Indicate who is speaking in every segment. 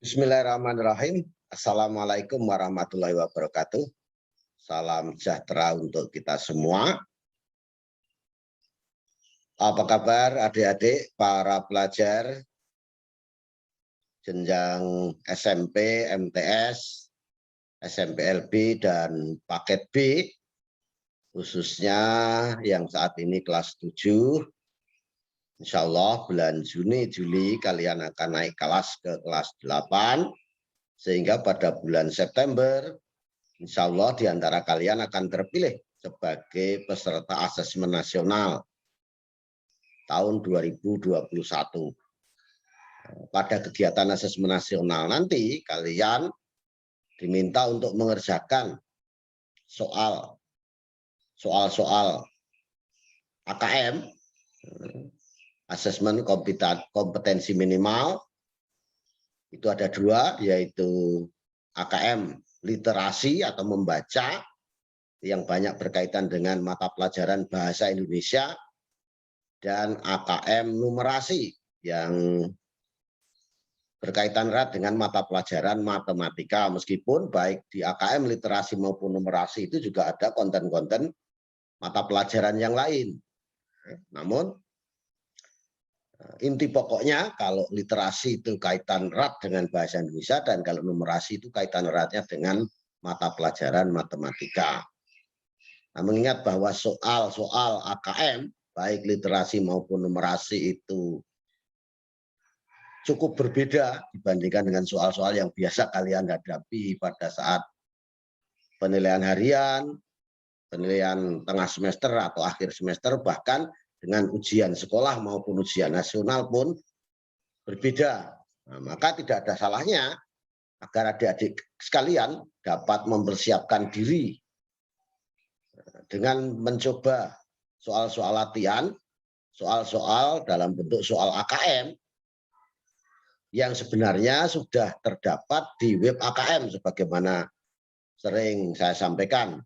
Speaker 1: Bismillahirrahmanirrahim. Assalamualaikum warahmatullahi wabarakatuh. Salam sejahtera untuk kita semua. Apa kabar adik-adik, para pelajar jenjang SMP, MTS, SMPLB, dan paket B, khususnya yang saat ini kelas 7. Insya Allah bulan Juni, Juli kalian akan naik kelas ke kelas 8, sehingga pada bulan September, insya Allah di antara kalian akan terpilih sebagai peserta asesmen nasional tahun 2021. Pada kegiatan asesmen nasional nanti, kalian diminta untuk mengerjakan soal-soal AKM, asesmen kompetensi minimal. Itu ada 2, yaitu AKM literasi atau membaca yang banyak berkaitan dengan mata pelajaran bahasa Indonesia, dan AKM numerasi yang berkaitan erat dengan mata pelajaran matematika. Meskipun baik di AKM literasi maupun numerasi itu juga ada konten-konten mata pelajaran yang lain. Namun inti pokoknya kalau literasi itu kaitan erat dengan bahasa Indonesia, dan kalau numerasi itu kaitan eratnya dengan mata pelajaran matematika. Nah, mengingat bahwa soal-soal AKM baik literasi maupun numerasi itu cukup berbeda dibandingkan dengan soal-soal yang biasa kalian hadapi pada saat penilaian harian, penilaian tengah semester atau akhir semester, bahkan dengan ujian sekolah maupun ujian nasional pun berbeda. Nah, maka tidak ada salahnya agar adik-adik sekalian dapat mempersiapkan diri dengan mencoba soal-soal latihan, soal-soal dalam bentuk soal AKM yang sebenarnya sudah terdapat di web AKM sebagaimana sering saya sampaikan.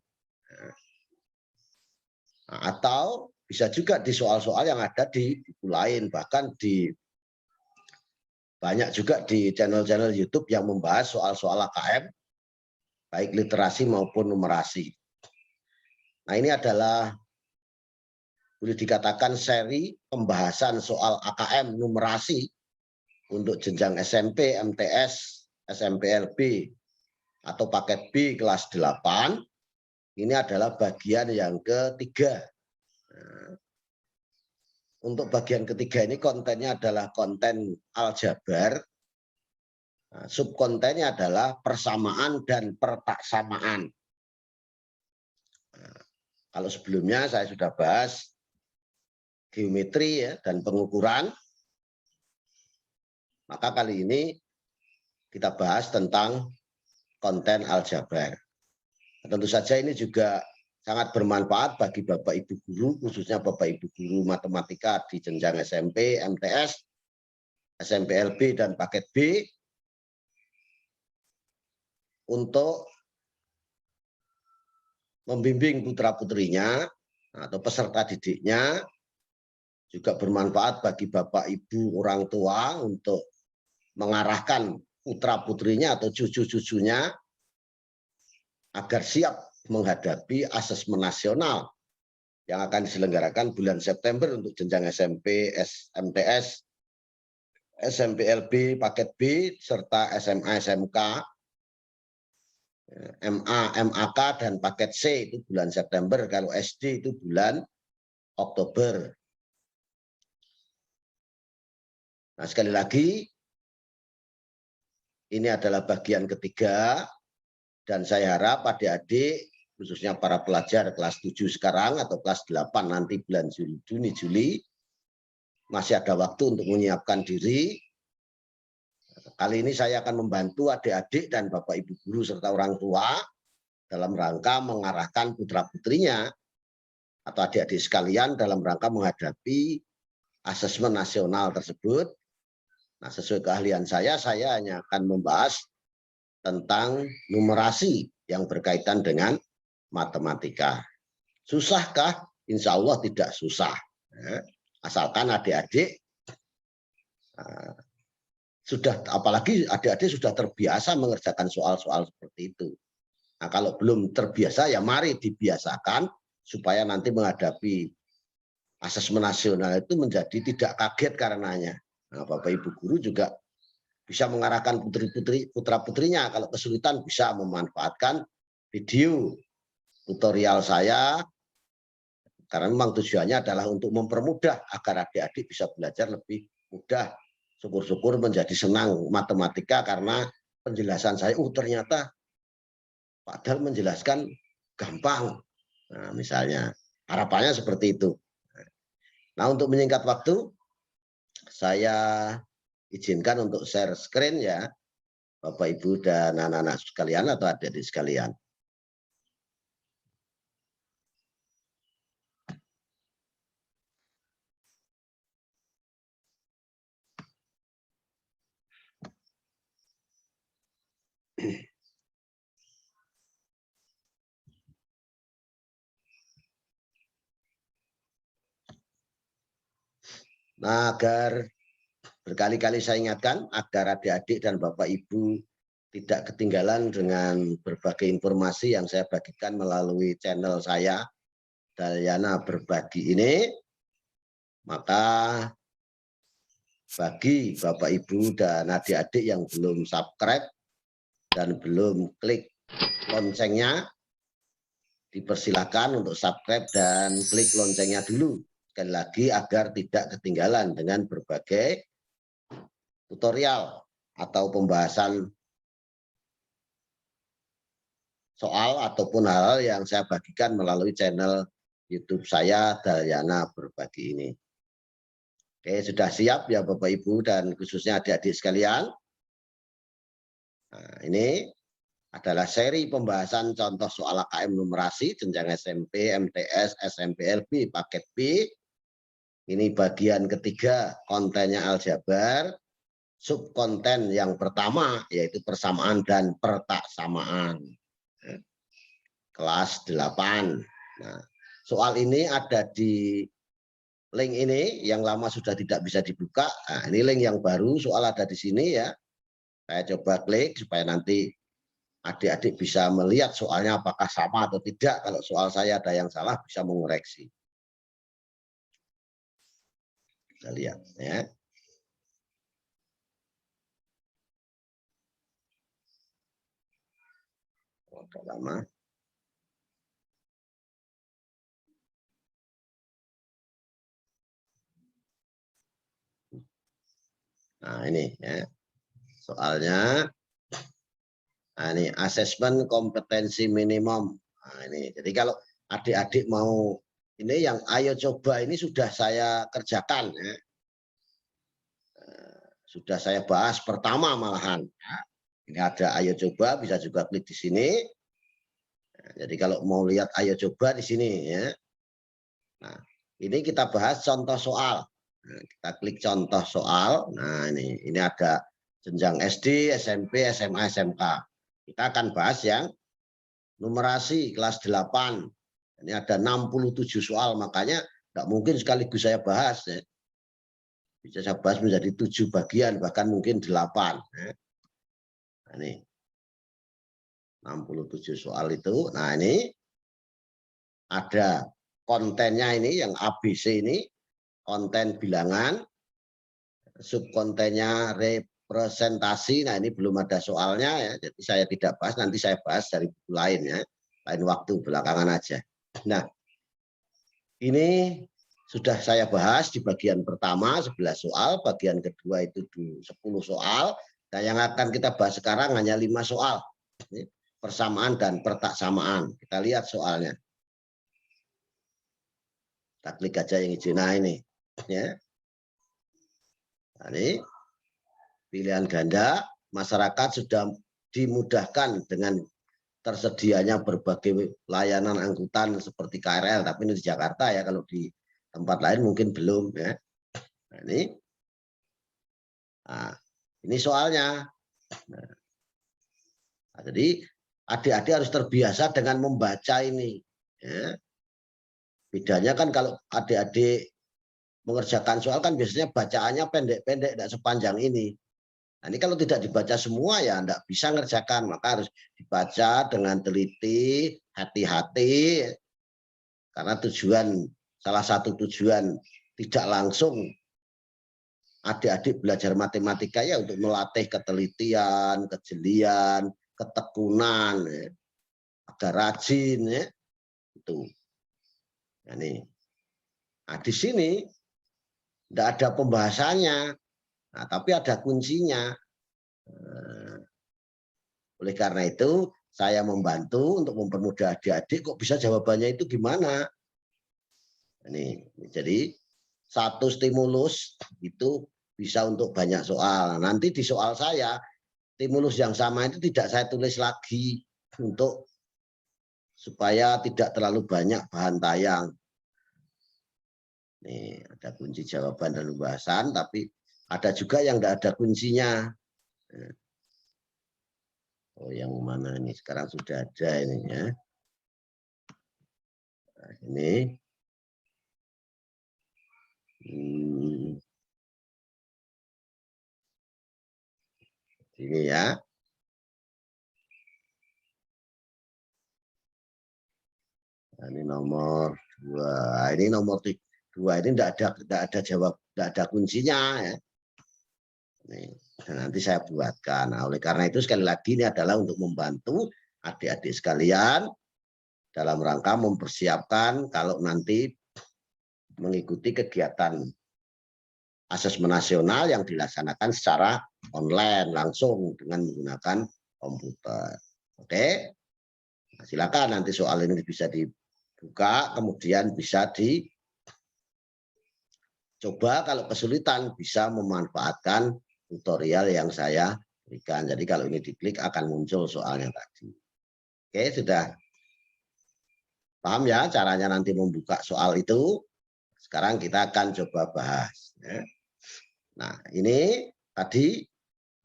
Speaker 1: Nah, atau bisa juga di soal-soal yang ada di buku lain, bahkan banyak juga di channel-channel YouTube yang membahas soal-soal AKM, baik literasi maupun numerasi. Nah, ini adalah boleh dikatakan seri pembahasan soal AKM numerasi untuk jenjang SMP, MTS, SMPLB, atau paket B kelas 8. Ini adalah bagian yang ketiga. Untuk bagian ketiga ini kontennya adalah konten aljabar. Subkontennya adalah persamaan dan pertaksamaan. Kalau sebelumnya saya sudah bahas geometri ya, dan pengukuran, maka kali ini kita bahas tentang konten aljabar. Tentu saja ini juga sangat bermanfaat bagi Bapak Ibu guru, khususnya Bapak Ibu guru matematika di jenjang SMP, MTS, SMPLB, dan paket B, untuk membimbing putra-putrinya atau peserta didiknya. Juga bermanfaat bagi Bapak Ibu orang tua untuk mengarahkan putra-putrinya atau cucu-cucunya agar siap menghadapi asesmen nasional yang akan diselenggarakan bulan September untuk jenjang SMP, MTS, SMPLB, paket B, serta SMA, SMK, MA, MAK, dan paket C itu bulan September. Kalau SD itu bulan Oktober. Nah, sekali lagi, ini adalah bagian ketiga, dan saya harap adik-adik, khususnya para pelajar kelas 7 sekarang atau kelas 8 nanti bulan Juni, Juli, masih ada waktu untuk menyiapkan diri. Kali ini saya akan membantu adik-adik dan Bapak Ibu guru serta orang tua dalam rangka mengarahkan putra-putrinya atau adik-adik sekalian dalam rangka menghadapi asesmen nasional tersebut. Nah, sesuai keahlian saya hanya akan membahas tentang numerasi yang berkaitan dengan matematika. Susahkah? Insya Allah tidak susah. Asalkan adik-adik sudah, apalagi adik-adik sudah terbiasa mengerjakan soal-soal seperti itu. Nah, kalau belum terbiasa ya mari dibiasakan supaya nanti menghadapi asesmen nasional itu menjadi tidak kaget karenanya. Nah, Bapak Ibu guru juga bisa mengarahkan putra-putrinya kalau kesulitan bisa memanfaatkan video tutorial saya, karena memang tujuannya adalah untuk mempermudah agar adik-adik bisa belajar lebih mudah. Syukur-syukur menjadi senang matematika karena penjelasan saya, ternyata padahal menjelaskan gampang. Nah, misalnya harapannya seperti itu. Nah, untuk menyingkat waktu, saya izinkan untuk share screen ya, Bapak Ibu dan anak-anak sekalian atau adik-adik sekalian. Nah, agar berkali-kali saya ingatkan agar adik-adik dan Bapak Ibu tidak ketinggalan dengan berbagai informasi yang saya bagikan melalui channel saya, Dalyana Berbagi ini, maka bagi Bapak Ibu dan adik-adik yang belum subscribe dan belum klik loncengnya, dipersilakan untuk subscribe dan klik loncengnya dulu. Sekali lagi agar tidak ketinggalan dengan berbagai tutorial atau pembahasan soal ataupun hal yang saya bagikan melalui channel YouTube saya, Dalyana Berbagi ini. Oke, sudah siap ya Bapak Ibu dan khususnya adik-adik sekalian. Nah, ini adalah seri pembahasan contoh soal AKM numerasi jenjang SMP, MTS, SMP LB paket B. Ini bagian ketiga, kontennya aljabar. Subkonten yang pertama yaitu persamaan dan pertaksamaan. Kelas 8. Nah, soal ini ada di link ini, yang lama sudah tidak bisa dibuka. Nah, ini link yang baru, soal ada di sini ya. Saya coba klik supaya nanti adik-adik bisa melihat soalnya apakah sama atau tidak. Kalau soal saya ada yang salah bisa mengoreksi. Kita lihat ya. Agak lama. Nah, ini ya. Soalnya nah, ini asesmen kompetensi minimum. Nah, ini. Jadi kalau adik-adik mau ini yang ayo coba ini sudah saya kerjakan ya. Sudah saya bahas pertama malahan. Ini ada ayo coba, bisa juga klik di sini. Jadi kalau mau lihat ayo coba di sini ya. Nah, ini kita bahas contoh soal. Nah, kita klik contoh soal. Nah, ini ada jenjang SD, SMP, SMA, SMK. Kita akan bahas yang numerasi kelas 8. Ini ada 67 soal, makanya nggak mungkin sekaligus saya bahas ya. Bisa saya bahas menjadi 7 bagian, bahkan mungkin 8. Ya. Nah, ini 67 soal itu. Nah, ini ada kontennya ini yang ABC ini, konten bilangan, subkontennya representasi. Nah, ini belum ada soalnya ya, jadi saya tidak bahas, nanti saya bahas dari buku lain ya, lain waktu belakangan aja. Nah, ini sudah saya bahas di bagian pertama 11 soal, bagian kedua itu 10 soal, dan yang akan kita bahas sekarang hanya 5 soal. Persamaan dan pertaksamaan. Kita lihat soalnya. Kita klik aja yang hijau. Nah, ini ya. Nah, ini pilihan ganda, masyarakat sudah dimudahkan dengan tersedianya berbagai layanan angkutan seperti KRL, tapi ini di Jakarta ya, kalau di tempat lain mungkin belum ya. Nah, ini soalnya. Nah, jadi adik-adik harus terbiasa dengan membaca ini. Ya. Bedanya kan kalau adik-adik mengerjakan soal kan biasanya bacaannya pendek-pendek, tidak sepanjang ini. Nah, ini kalau tidak dibaca semua ya enggak bisa ngerjakan, maka harus dibaca dengan teliti, hati-hati, karena salah satu tujuan tidak langsung adik-adik belajar matematika ya untuk melatih ketelitian, kejelian, ketekunan, ya, agar rajin, ya, itu. Nah, di sini tidak ada pembahasannya, nah, tapi ada kuncinya. Oleh karena itu, saya membantu untuk mempermudah adik-adik, kok bisa jawabannya itu gimana? Jadi satu stimulus itu bisa untuk banyak soal. Nanti di soal saya, stimulus yang sama itu tidak saya tulis lagi untuk supaya tidak terlalu banyak bahan tayang. Nih, ada kunci jawaban dan pembahasan, tapi ada juga yang tidak ada kuncinya. Oh, yang mana ini? Sekarang sudah ada ini ya. Nah, ini. Ini ya. Nah, ini nomor 2. Ini nomor 2. Ini tidak ada jawab, tidak ada kuncinya ya. Nanti saya buatkan. Nah, oleh karena itu sekali lagi ini adalah untuk membantu adik-adik sekalian dalam rangka mempersiapkan kalau nanti mengikuti kegiatan asesmen nasional yang dilaksanakan secara online langsung dengan menggunakan komputer. Oke, nah, silakan nanti soal ini bisa dibuka, kemudian bisa dicoba kalau kesulitan bisa memanfaatkan tutorial yang saya berikan. Jadi kalau ini diklik akan muncul soalnya tadi. Oke, sudah paham ya caranya nanti membuka soal itu? Sekarang kita akan coba bahas. Nah, ini tadi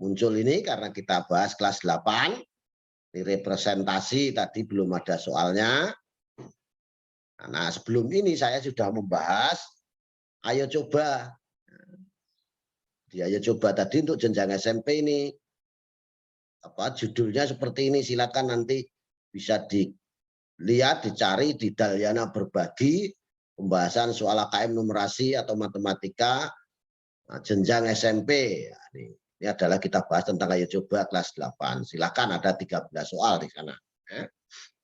Speaker 1: muncul ini karena kita bahas kelas 8. Ini representasi tadi belum ada soalnya. Nah, sebelum ini saya sudah membahas ayo coba. Ayo coba tadi untuk jenjang SMP ini. Judulnya seperti ini, silakan nanti bisa dilihat, dicari di Dalyana Berbagi, pembahasan soal AKM numerasi atau matematika jenjang SMP. Ini adalah kita bahas tentang ayo coba kelas 8. Silakan, ada 13 soal di sana.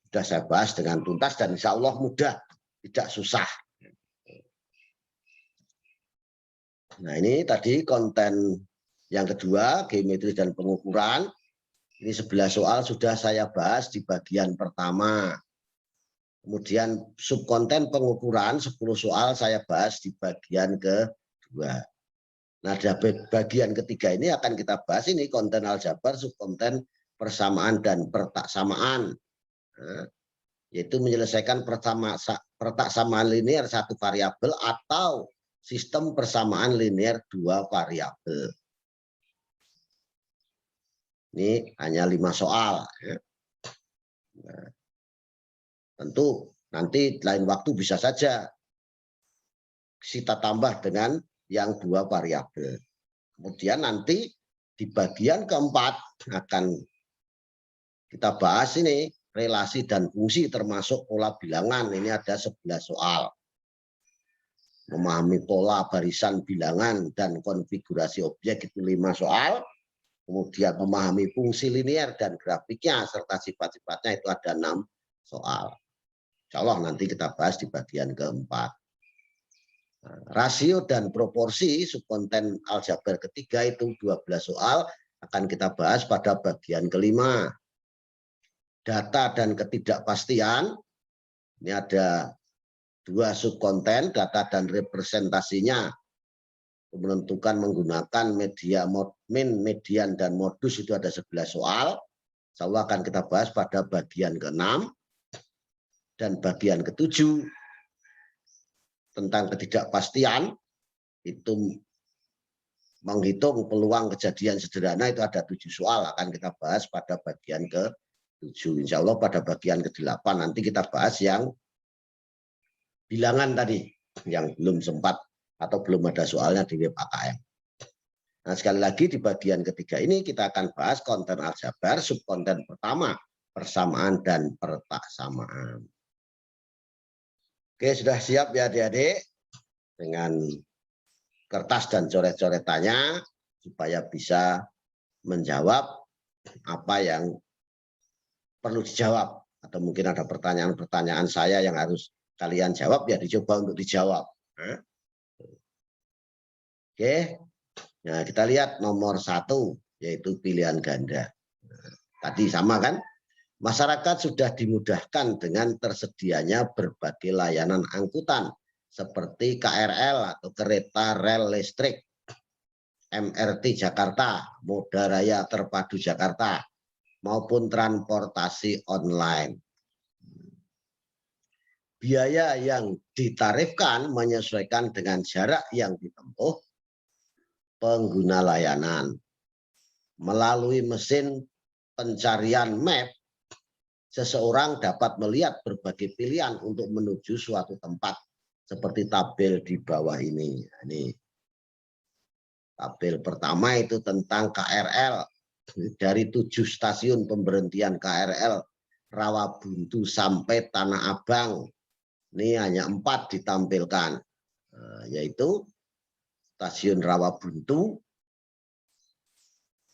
Speaker 1: Sudah saya bahas dengan tuntas dan insya Allah mudah, tidak susah. Nah, ini tadi konten yang kedua, geometri dan pengukuran. Ini 11 soal sudah saya bahas di bagian pertama. Kemudian subkonten pengukuran 10 soal saya bahas di bagian kedua. Nah, bagian ketiga ini akan kita bahas ini konten aljabar, subkonten persamaan dan pertaksamaan. Yaitu menyelesaikan pertaksamaan linear satu variabel atau sistem persamaan linear dua variabel. Ini hanya 5 soal. Nah, tentu nanti lain waktu bisa saja kita tambah dengan yang 2 variabel. Kemudian nanti di bagian keempat akan kita bahas ini relasi dan fungsi termasuk pola bilangan. Ini ada 11 soal. Memahami pola barisan bilangan dan konfigurasi objek itu 5 soal. Kemudian memahami fungsi linear dan grafiknya serta sifat-sifatnya itu ada 6 soal. Insya Allah nanti kita bahas di bagian keempat. Rasio dan proporsi subkonten aljabar ketiga itu 12 soal akan kita bahas pada bagian kelima. Data dan ketidakpastian, ini ada 2 subkonten, data dan representasinya. Menentukan menggunakan media min, median, dan modus itu ada 11 soal. Insya Allah akan kita bahas pada bagian ke-6 dan bagian ke-7 tentang ketidakpastian itu menghitung peluang kejadian sederhana itu ada 7 soal akan kita bahas pada bagian ke-7. Insya Allah pada bagian ke-8 nanti kita bahas yang bilangan tadi yang belum sempat atau belum ada soalnya di web AKM. Nah, sekali lagi di bagian ketiga ini kita akan bahas konten aljabar, subkonten pertama, persamaan dan pertaksamaan. Oke, sudah siap ya adik-adik dengan kertas dan coret-coretannya supaya bisa menjawab apa yang perlu dijawab. Atau mungkin ada pertanyaan-pertanyaan saya yang harus kalian jawab, ya dicoba untuk dijawab. Oke. Nah, kita lihat nomor 1, yaitu pilihan ganda. Tadi sama kan? Masyarakat sudah dimudahkan dengan tersedianya berbagai layanan angkutan seperti KRL atau kereta rel listrik, MRT Jakarta, Moda Raya Terpadu Jakarta, maupun transportasi online. Biaya yang ditarifkan menyesuaikan dengan jarak yang ditempuh pengguna layanan. Melalui mesin pencarian map, seseorang dapat melihat berbagai pilihan untuk menuju suatu tempat, seperti tabel di bawah ini. Ini tabel pertama itu tentang KRL. Dari 7 stasiun pemberhentian KRL Rawabuntu sampai Tanah Abang, ini hanya 4 ditampilkan, yaitu stasiun Rawabuntu,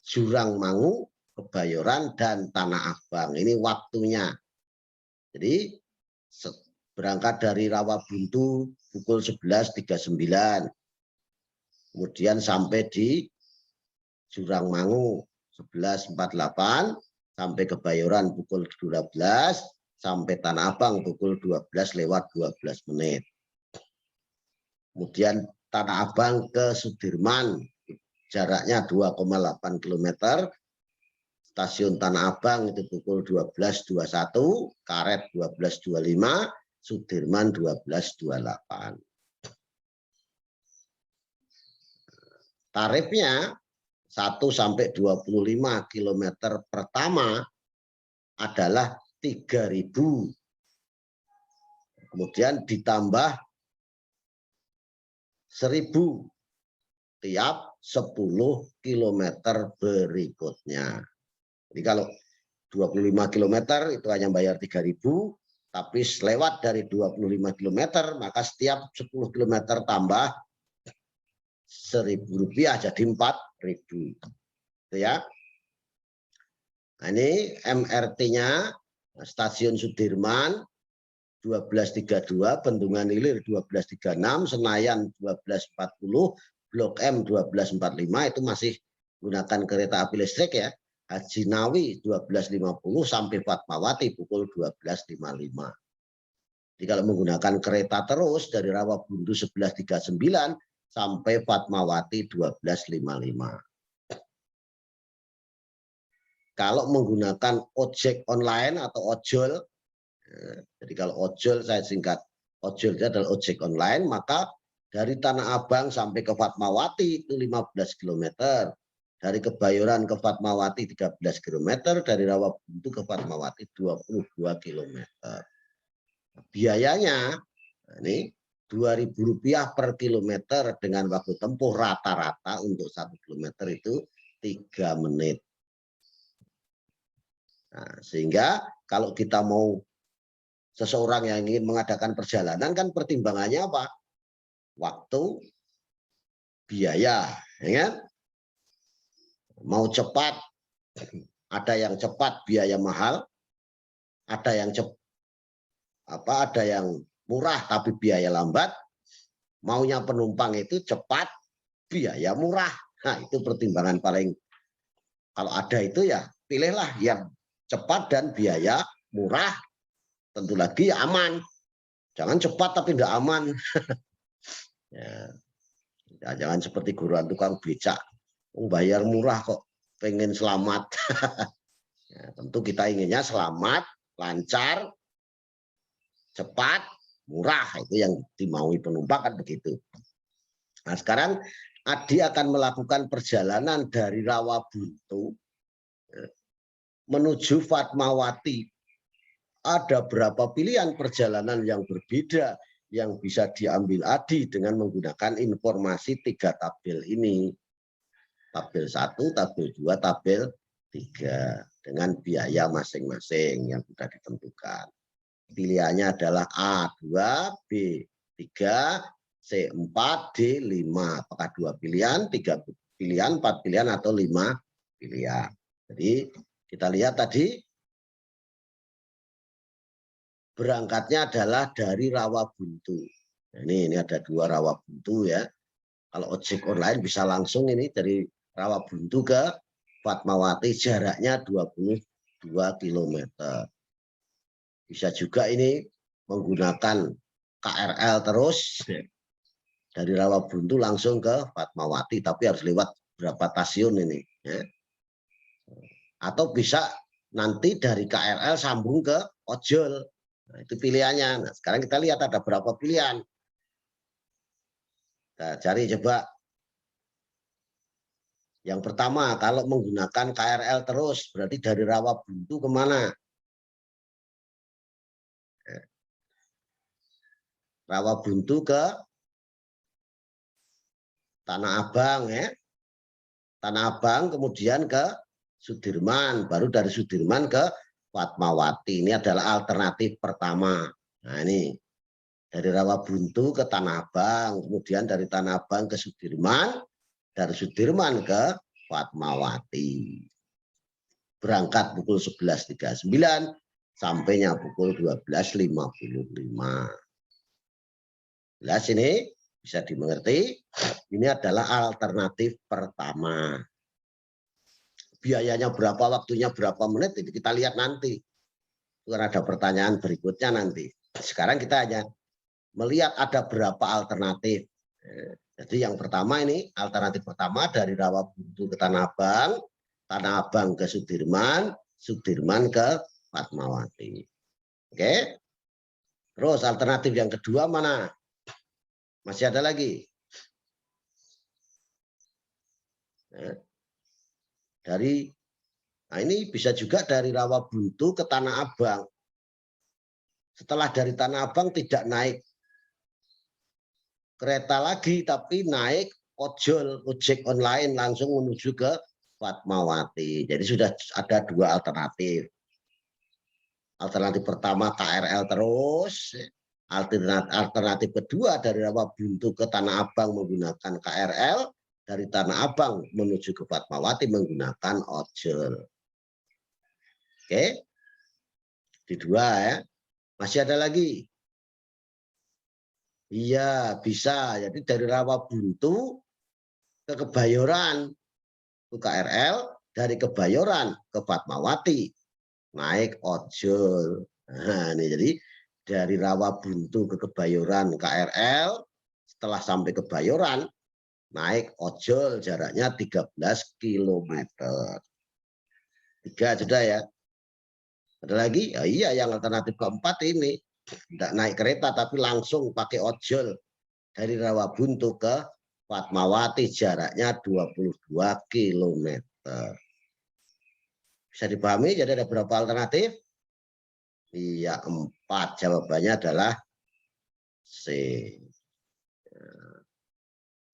Speaker 1: Jurangmangu, Kebayoran, dan Tanah Abang. Ini waktunya. Jadi berangkat dari Rawabuntu pukul 11.39, kemudian sampai di Jurangmangu 11.48, sampai Kebayoran pukul 12, sampai Tanah Abang pukul 12:12. Kemudian Tanah Abang ke Sudirman, jaraknya 2,8 km. Stasiun Tanah Abang itu pukul 12.21, Karet 12.25, Sudirman 12.28. Tarifnya 1 sampai 25 km pertama adalah 3.000. Kemudian ditambah 1.000 tiap 10 km berikutnya. Jadi kalau 25 km itu hanya bayar 3.000, tapi lewat dari 25 km maka setiap 10 km tambah Rp1.000 jadi 4.000. Ya. Nah, ini MRT-nya stasiun Sudirman 12.32, Bendungan Hilir 12.36, Senayan 12.40, Blok M 12.45 itu masih gunakan kereta api listrik ya. Haji Nawi 12.50 sampai Fatmawati pukul 12.55. Jadi kalau menggunakan kereta terus dari Rawabuntu 11.39 sampai Fatmawati 12.55. Kalau menggunakan ojek online atau ojol, jadi kalau ojol saya singkat, ojol itu adalah ojek online, maka dari Tanah Abang sampai ke Fatmawati itu 15 km. Dari Kebayoran ke Fatmawati 13 km, dari Rawabuntu ke Fatmawati 22 km. Biayanya ini Rp2.000 per kilometer dengan waktu tempuh rata-rata untuk 1 kilometer itu 3 menit. Nah, sehingga kalau kita mau seseorang yang ingin mengadakan perjalanan kan pertimbangannya apa? Waktu, biaya, ya kan? Mau cepat, ada yang cepat biaya mahal, ada yang ada yang murah tapi biaya lambat. Maunya penumpang itu cepat, biaya murah. Nah, itu pertimbangan paling, kalau ada itu ya pilihlah yang cepat dan biaya murah. Tentu lagi aman. Jangan cepat tapi tidak aman. Ya, jangan seperti guruan tukang becak. Bayar murah kok pengen selamat. Ya, tentu kita inginnya selamat, lancar, cepat, murah. Itu yang dimaui penumpang kan begitu. Nah, sekarang Adi akan melakukan perjalanan dari Rawabuntu menuju Fatmawati. Ada berapa pilihan perjalanan yang berbeda yang bisa diambil Adi dengan menggunakan informasi 3 tabel ini. tabel 1, tabel 2, tabel 3 dengan biaya masing-masing yang sudah ditentukan. Pilihannya adalah A2, B3, C4, D5. Apakah 2 pilihan, 3 pilihan, 4 pilihan, atau 5 pilihan. Jadi kita lihat tadi berangkatnya adalah dari Rawabuntu. Nah, ini ada 2 Rawabuntu ya. Kalau ojek online bisa langsung ini dari Rawabuntu ke Fatmawati, jaraknya 22 km. Bisa juga ini menggunakan KRL terus dari Rawabuntu langsung ke Fatmawati, tapi harus lewat berapa stasiun ini. Ya. Atau bisa nanti dari KRL sambung ke ojol. Nah, itu pilihannya. Nah, sekarang kita lihat ada berapa pilihan. Kita cari coba. Yang pertama, kalau menggunakan KRL terus, berarti dari Rawabuntu kemana? Rawabuntu ke Tanah Abang ya. Tanah Abang kemudian ke Sudirman, baru dari Sudirman ke Fatmawati. Ini adalah alternatif pertama. Nah ini dari Rawabuntu ke Tanah Abang, kemudian dari Tanah Abang ke Sudirman, dari Sudirman ke Fatmawati. Berangkat pukul 11.39, sampainya pukul 12.55. Jelas ini bisa dimengerti. Ini adalah alternatif pertama. Biayanya berapa, waktunya berapa menit, itu kita lihat nanti. Karena ada pertanyaan berikutnya nanti. Sekarang kita hanya melihat ada berapa alternatif. Jadi yang pertama ini, alternatif pertama dari Rawabuntu ke Tanah Abang, Tanah Abang ke Sudirman, Sudirman ke Fatmawati. Oke. Terus alternatif yang kedua mana? Masih ada lagi. Nah ini bisa juga dari Rawabuntu ke Tanah Abang. Setelah dari Tanah Abang tidak naik kereta lagi, tapi naik ojol, ojek online langsung menuju ke Fatmawati. Jadi sudah ada 2 alternatif. Alternatif pertama KRL terus, alternatif kedua dari Rawabuntu ke Tanah Abang menggunakan KRL, dari Tanah Abang menuju ke Fatmawati menggunakan ojol. Oke, di 2 ya. Masih ada lagi. Iya, bisa. Jadi dari Rawabuntu ke Kebayoran ke KRL, dari Kebayoran ke Fatmawati naik ojol. Nah, ini jadi dari Rawabuntu ke Kebayoran KRL, setelah sampai Kebayoran naik ojol, jaraknya 13 km. 3 sudah ya. Ada lagi? Ya, iya, yang alternatif keempat ini. Tidak naik kereta tapi langsung pakai ojol dari Rawabuntu ke Fatmawati, jaraknya 22 km. Bisa dipahami? Jadi ada berapa alternatif? Iya, 4. Jawabannya adalah C.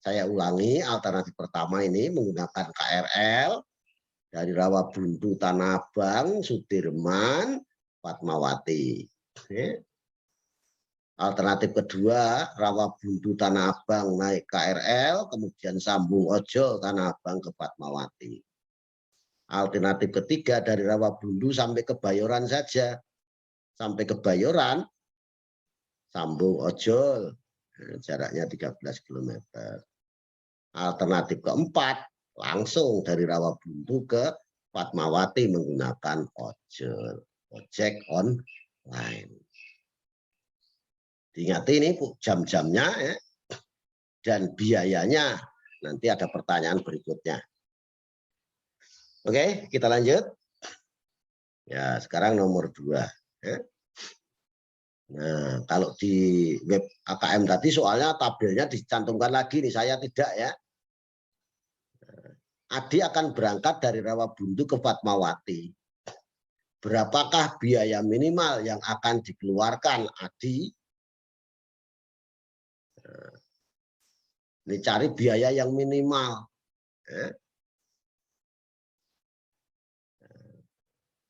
Speaker 1: Saya ulangi, alternatif pertama ini menggunakan KRL dari Rawabuntu, Tanah Abang, Sudirman, Fatmawati. Alternatif kedua, Rawabuntu Tanah Abang naik KRL, kemudian sambung ojol Tanah Abang ke Fatmawati. Alternatif ketiga dari Rawabuntu sampai Kebayoran saja. Sampai Kebayoran, sambung ojol, jaraknya 13 km. Alternatif keempat, langsung dari Rawabuntu ke Fatmawati menggunakan ojol, ojek online. Diingat ini jam-jamnya ya, dan biayanya. Nanti ada pertanyaan berikutnya. Oke, kita lanjut. Ya, sekarang nomor 2. Ya. Nah, kalau di web AKM tadi soalnya tabelnya dicantumkan lagi nih, saya tidak ya. Adi akan berangkat dari Rawabuntu ke Fatmawati. Berapakah biaya minimal yang akan dikeluarkan Adi? Ini cari biaya yang minimal.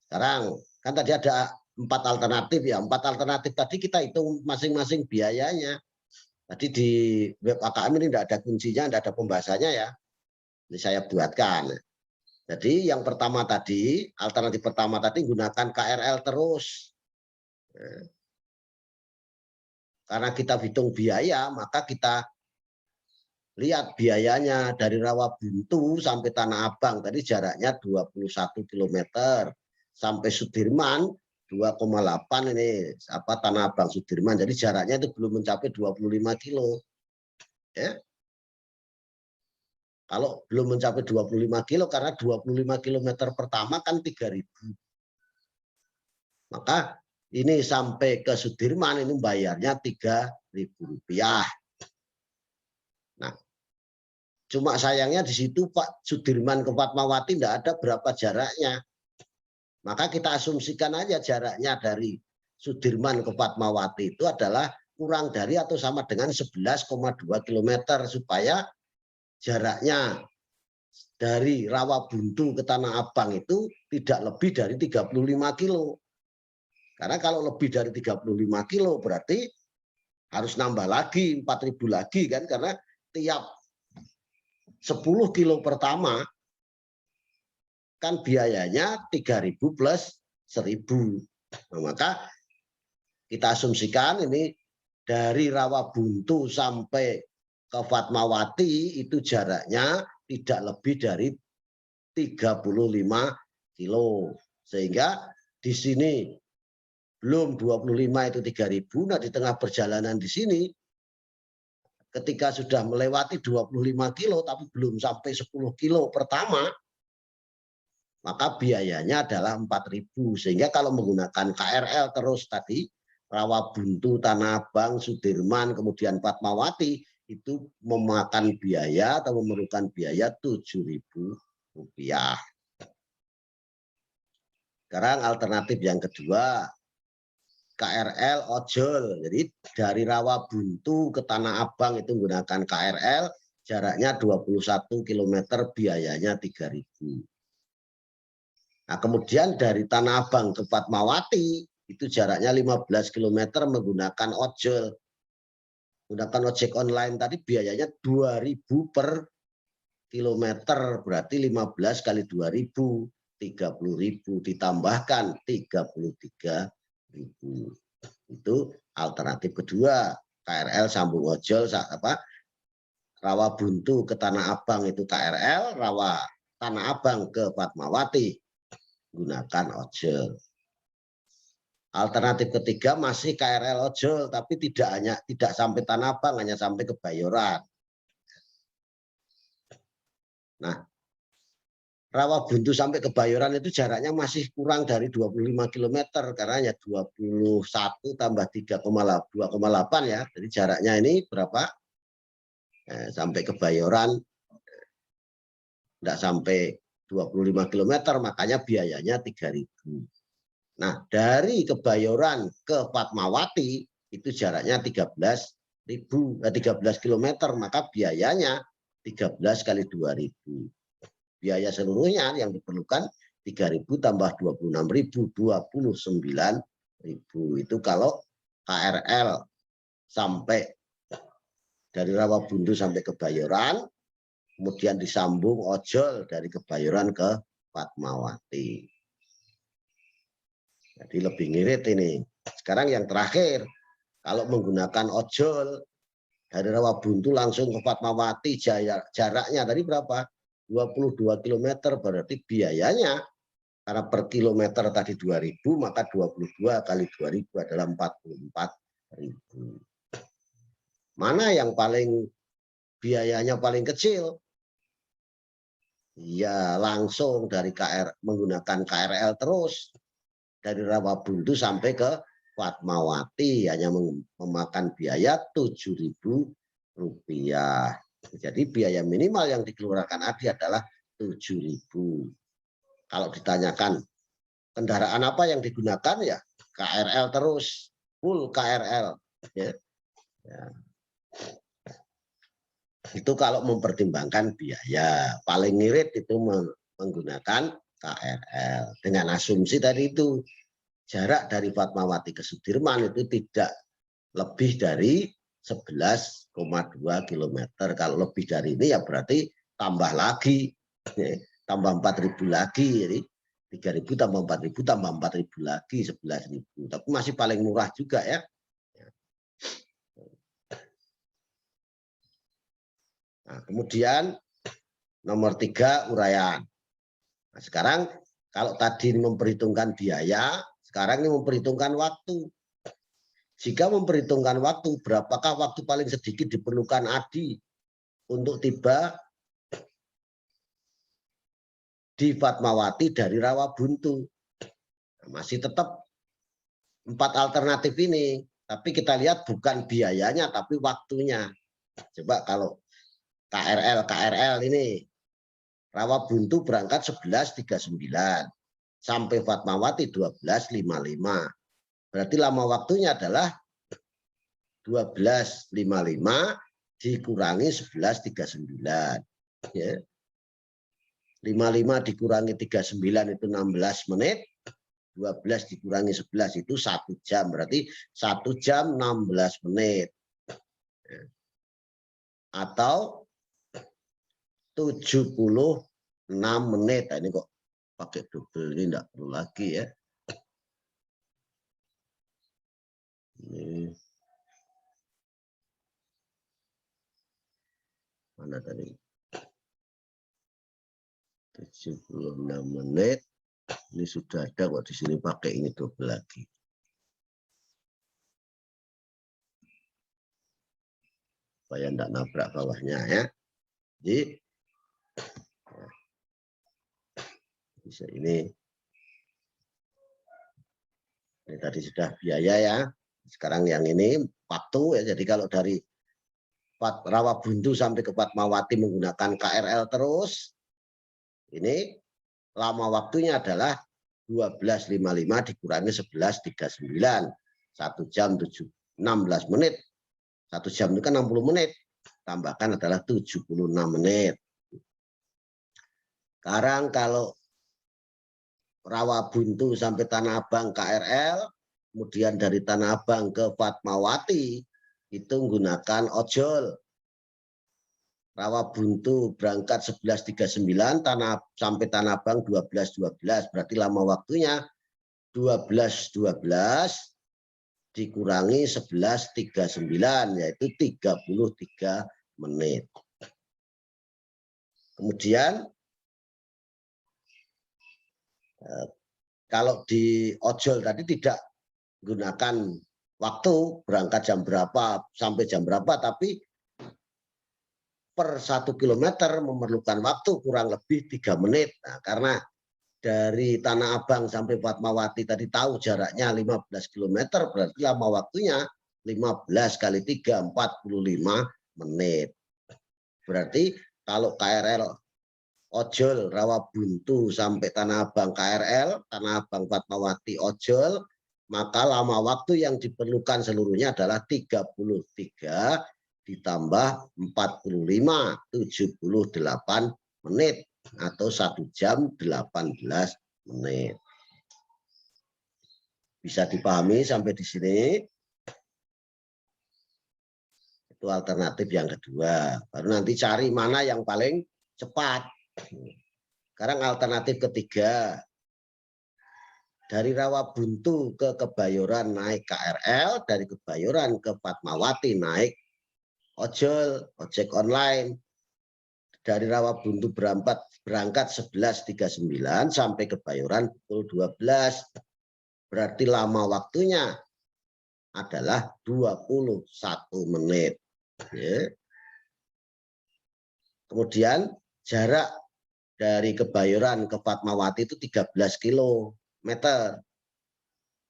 Speaker 1: Sekarang kan tadi ada 4 alternatif ya. 4 alternatif tadi kita hitung masing-masing biayanya. Tadi di web AKM ini tidak ada kuncinya, tidak ada pembahasannya ya. Ini saya buatkan. Jadi yang pertama tadi, alternatif pertama tadi gunakan KRL terus. Karena kita hitung biaya, maka kita lihat biayanya dari Rawabuntu sampai Tanah Abang. Tadi jaraknya 21 km. Sampai Sudirman 2,8 ini Tanah Abang Sudirman. Jadi jaraknya itu belum mencapai 25 kilo. Ya. Kalau belum mencapai 25 kilo karena 25 km pertama kan 3.000. Maka ini sampai ke Sudirman ini bayarnya Rp3.000. Nah, cuma sayangnya di situ Pak Sudirman ke Fatmawati tidak ada berapa jaraknya. Maka kita asumsikan aja jaraknya dari Sudirman ke Fatmawati itu adalah kurang dari atau sama dengan 11,2 km supaya jaraknya dari Rawabuntu ke Tanah Abang itu tidak lebih dari 35 kilo. Karena kalau lebih dari 35 kilo berarti harus nambah lagi 4.000 lagi kan, karena tiap 10 kilo pertama kan biayanya 3.000 plus 1.000. Nah, maka kita asumsikan ini dari Rawabuntu sampai ke Fatmawati itu jaraknya tidak lebih dari 35 kilo. Sehingga di sini belum 25 itu 3.000. Nah, di tengah perjalanan di sini ketika sudah melewati 25 kilo tapi belum sampai 10 kilo pertama, maka biayanya adalah 4.000. Sehingga kalau menggunakan KRL terus tadi, Rawabuntu, Tanah Abang, Sudirman, kemudian Fatmawati, itu memakan biaya atau memerlukan biaya Rp7.000. Sekarang alternatif yang kedua, KRL ojol. Jadi dari Rawabuntu ke Tanah Abang itu menggunakan KRL, jaraknya 21 km, biayanya 3.000. Nah, kemudian dari Tanah Abang ke Fatmawati itu jaraknya 15 km menggunakan ojol. Menggunakan ojek online tadi biayanya 2.000 per kilometer, berarti 15 kali 2.000, 30.000 ditambahkan 33.000. Itu alternatif kedua, KRL sambung ojol Rawabuntu ke Tanah Abang itu KRL, Tanah Abang ke Fatmawati gunakan ojol. Alternatif ketiga masih KRL ojol, tapi tidak sampai Tanah Abang, hanya sampai Kebayoran. Nah, Rawabuntu sampai Kebayoran itu jaraknya masih kurang dari 25 km karena hanya 21 tambah 2,8 ya. Jadi jaraknya ini berapa? Sampai Kebayoran tidak sampai 25 km, makanya biayanya 3.000. Nah, dari Kebayoran ke Fatmawati itu jaraknya 13 km, maka biayanya 13 kali 2.000. Biaya seluruhnya yang diperlukan 3.000 tambah 26.000, 29.000. Itu kalau KRL sampai dari Rawabuntu sampai Kebayoran, kemudian disambung ojol dari Kebayoran ke Fatmawati. Jadi lebih ngirit ini. Sekarang yang terakhir, kalau menggunakan ojol dari Rawabuntu langsung ke Fatmawati, jaraknya tadi berapa? 22 km, berarti biayanya karena per kilometer tadi 2.000, maka 22 kali 2.000 adalah 44.000. Mana yang paling biayanya paling kecil? Ya langsung dari menggunakan KRL terus. Dari Rawabuntu sampai ke Fatmawati hanya memakan biaya Rp7.000. Jadi biaya minimal yang dikeluarkan Adi adalah 7.000. Kalau ditanyakan kendaraan apa yang digunakan, ya KRL terus, full KRL. Ya. Itu kalau mempertimbangkan biaya. Paling ngirit itu menggunakan KRL. Dengan asumsi tadi itu jarak dari Fatmawati ke Sudirman itu tidak lebih dari 11,2 km. Kalau lebih dari ini ya berarti tambah lagi, tambah 4.000 lagi. Jadi 3.000 tambah 4.000 tambah 4.000 lagi 11.000. Tapi masih paling murah juga ya. Nah, kemudian nomor 3 uraian. Nah, sekarang kalau tadi memperhitungkan biaya, sekarang ini memperhitungkan waktu. Jika memperhitungkan waktu, berapakah waktu paling sedikit diperlukan Adi untuk tiba di Fatmawati dari Rawabuntu? Nah, masih tetap 4 alternatif ini, tapi kita lihat bukan biayanya, tapi waktunya. Coba kalau KRL ini, Rawabuntu berangkat 11.39, sampai Fatmawati 12.55. Berarti lama waktunya adalah 12.55 dikurangi 11.39. Ya. 55 dikurangi 39 itu 16 menit. 12 dikurangi 11 itu 1 jam. Berarti 1 jam 16 menit. Atau 76 menit. Nah, ini kok pakai double, ini enggak perlu lagi ya. Ini mana tadi? 76 menit. Ini sudah ada kok di sini, pakai ini double lagi. Supaya enggak nabrak bawahnya ya. Jadi bisa ini tadi sudah biaya ya. Sekarang yang ini waktu ya. Jadi kalau dari Rawabuntu sampai ke Fatmawati menggunakan KRL terus, ini lama waktunya adalah 12.55 dikurangi 11.39. 1 jam 16 menit. 1 jam itu kan 60 menit. Tambahkan adalah 76 menit. Sekarang kalau Rawabuntu sampai Tanah Abang KRL, kemudian dari Tanah Abang ke Fatmawati, itu menggunakan ojol. Rawabuntu berangkat 11.39, sampai Tanah Abang 12.12. Berarti lama waktunya 12.12 dikurangi 11.39, yaitu 33 menit. Kemudian kalau di ojol tadi tidak gunakan waktu berangkat jam berapa sampai jam berapa, tapi per 1 kilometer memerlukan waktu kurang lebih 3 menit. Nah, karena dari Tanah Abang sampai Fatmawati tadi tahu jaraknya 15 km, berarti lama waktunya 15 kali 3, 45 menit. Berarti kalau KRL ojol Rawabuntu sampai Tanah Abang KRL, Tanah Abang Fatmawati ojol, maka lama waktu yang diperlukan seluruhnya adalah 33 ditambah 45, 78 menit atau 1 jam 18 menit. Bisa dipahami sampai di sini? Itu alternatif yang kedua. Baru nanti cari mana yang paling cepat. Sekarang alternatif ketiga. Dari Rawabuntu ke Kebayoran naik KRL, dari Kebayoran ke Fatmawati naik ojol, ojek online. Dari Rawabuntu berangkat 11.39 sampai Kebayoran pukul 12. Berarti lama waktunya adalah 21 menit. Kemudian jarak dari Kebayoran ke Fatmawati itu 13 km.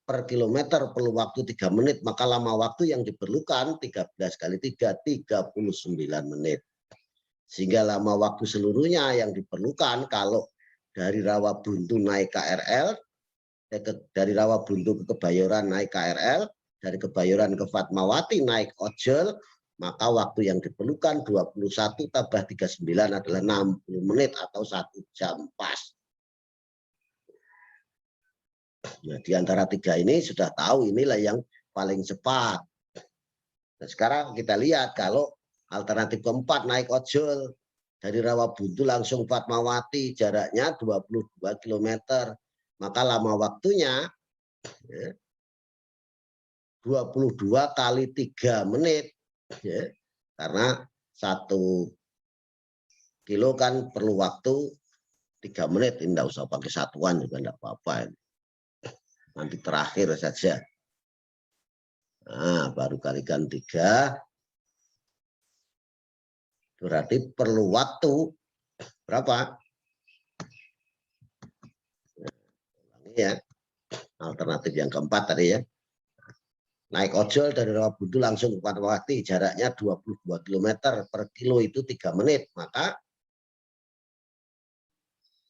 Speaker 1: Per kilometer perlu waktu 3 menit, maka lama waktu yang diperlukan 13 kali 3, 39 menit. Sehingga lama waktu seluruhnya yang diperlukan kalau dari Rawabuntu naik KRL, dari Rawabuntu ke Kebayoran naik KRL, dari Kebayoran ke Fatmawati naik ojol, maka waktu yang diperlukan 21 tambah 39 adalah 60 menit atau 1 jam pas. Nah, di antara tiga ini sudah tahu inilah yang paling cepat. Nah, sekarang kita lihat kalau alternatif keempat naik ojol dari Rawabuntu langsung Fatmawati, jaraknya 22 km. Maka lama waktunya 22 kali 3 menit. Karena 1 kilo kan perlu waktu 3 menit. Ini tidak usah pakai satuan juga tidak apa-apa. Nanti terakhir saja. Nah, baru kalikan 3. Berarti perlu waktu berapa? Ulangi ya. Alternatif yang keempat tadi ya. Naik ojol dari Rawabuntu langsung ke Fatmawati, jaraknya 22 km, per kilo itu 3 menit. Maka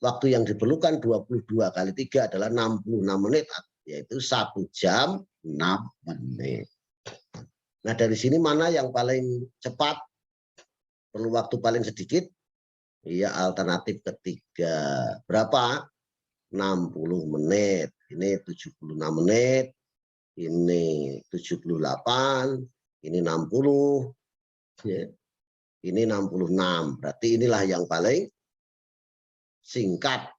Speaker 1: waktu yang diperlukan 22 kali 3 adalah 66 menit, yaitu 1 jam 6 menit. Nah, dari sini mana yang paling cepat? Perlu waktu paling sedikit? Iya, alternatif ketiga. Berapa? 60 menit. Ini 76 menit. Ini 78. Ini 60. Ini 66. Berarti inilah yang paling singkat.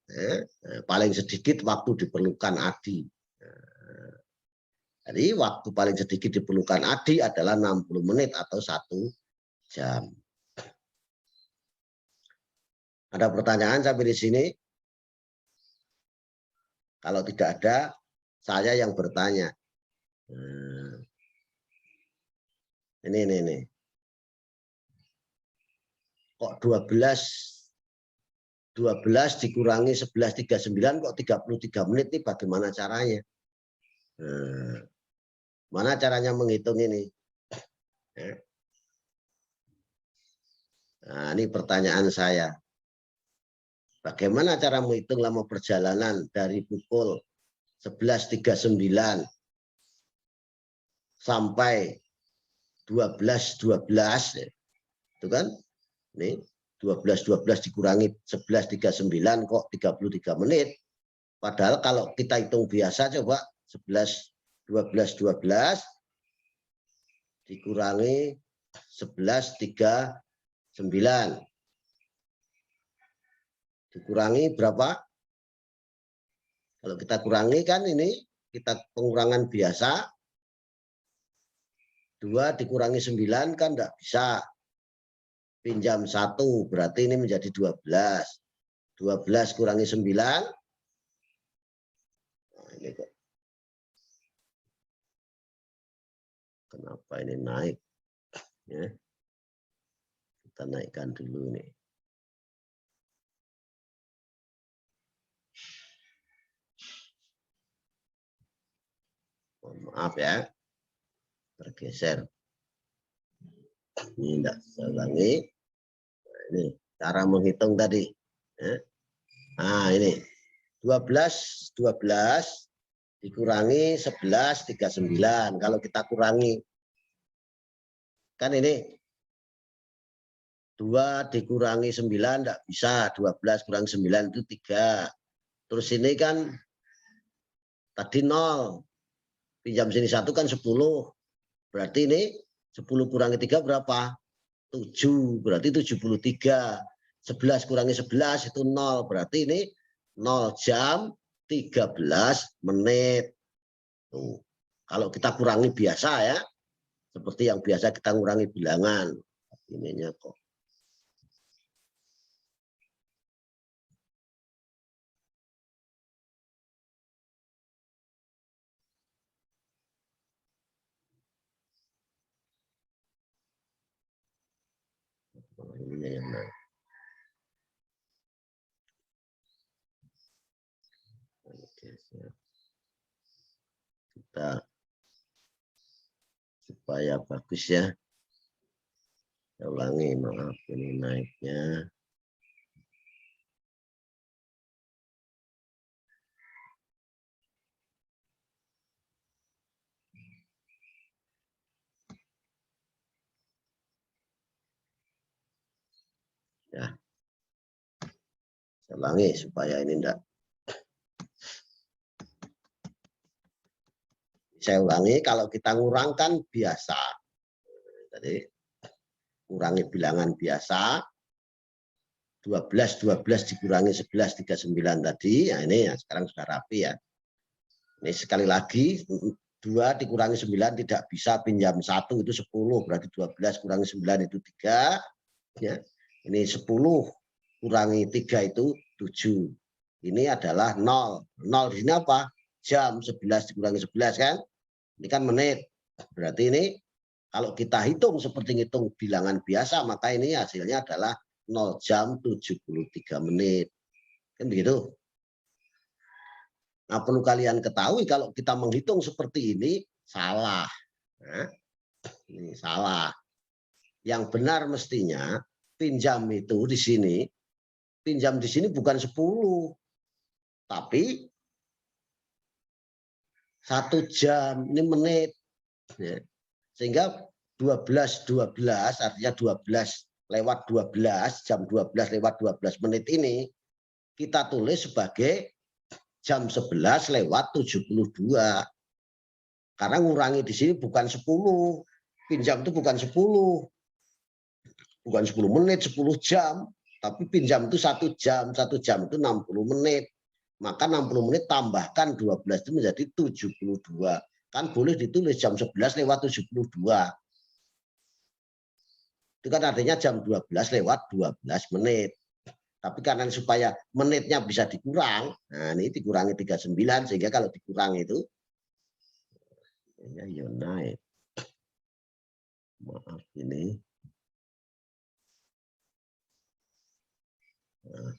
Speaker 1: Paling sedikit waktu diperlukan Adi. Jadi waktu paling sedikit diperlukan Adi adalah 60 menit atau 1 jam. Ada pertanyaan sampai di sini? Kalau tidak ada, saya yang bertanya. Ini. Kok 12 dikurangi 11,39 kok 33 menit nih, bagaimana caranya? Mana caranya menghitung ini? Nah, ini pertanyaan saya. Bagaimana cara menghitung lama perjalanan dari pukul 11.39 sampai 12.12, itu kan? Ini 12.12 dikurangi 11.39 kok 33 menit. Padahal kalau kita hitung biasa, coba 12 dikurangi 11.39 dikurangi berapa? Kalau kita kurangi kan ini kita pengurangan biasa, 2 dikurangi 9 kan enggak bisa. Pinjam 1 berarti ini menjadi 12. 12 kurangi 9. Nah, ini kok. Kenapa ini naik? Ya. Kita naikkan dulu ini. Maaf ya, tergeser. Ini enggak saya ulangi. Nah, ini cara menghitung tadi. Nah, ini 12 dikurangi 11,39. Kalau kita kurangi, kan ini 2 dikurangi 9 enggak bisa. 12 kurangi 9 itu 3. Terus ini kan tadi 0. Pinjam sini 1 kan 10. Berarti ini 10 kurangi 3 berapa? 7. Berarti 73. 11 kurangi 11 itu 0. Berarti ini 0 jam 13 menit. Tuh. Kalau kita kurangi biasa ya, seperti yang biasa kita kurangi bilangan. Ininya kok. Ininya yang naik. Kita supaya bagus ya. Saya ulangi, maaf ini naiknya. Ya. Saya ulangi supaya ini enggak. Saya ulangi, kalau kita ngurangkan biasa, jadi kurangi bilangan biasa, 12 dikurangi 11 39 tadi, ya ini ya sekarang sudah rapi ya. Ini sekali lagi 2 dikurangi 9 tidak bisa, pinjam 1 itu 10, berarti 12 kurangi 9 itu 3 ya. Ini 10 kurangi 3 itu 7. Ini adalah 0. 0 di sini apa? Jam. 11 dikurangi 11 kan? Ini kan menit. Berarti ini kalau kita hitung seperti hitung bilangan biasa, maka ini hasilnya adalah 0 jam 73 menit. Kan begitu? Nah, perlu kalian ketahui kalau kita menghitung seperti ini salah. Nah, ini salah. Yang benar mestinya pinjam itu di sini, pinjam di sini bukan 10, tapi 1 jam, ini menit. Ya. Sehingga 12 artinya 12 lewat 12, jam 12 lewat 12 menit ini kita tulis sebagai jam 11 lewat 72. Karena ngurangi di sini bukan 10. Pinjam itu bukan 10. Bukan 10 menit, 10 jam. Tapi pinjam itu 1 jam. 1 jam itu 60 menit. Maka 60 menit tambahkan 12 itu menjadi 72. Kan boleh ditulis jam 11 lewat 72. Itu kan artinya jam 12 lewat 12 menit. Tapi karena supaya menitnya bisa dikurang, nah ini dikurangi 39, sehingga kalau dikurangi itu ya naik. Maaf ini. Nah.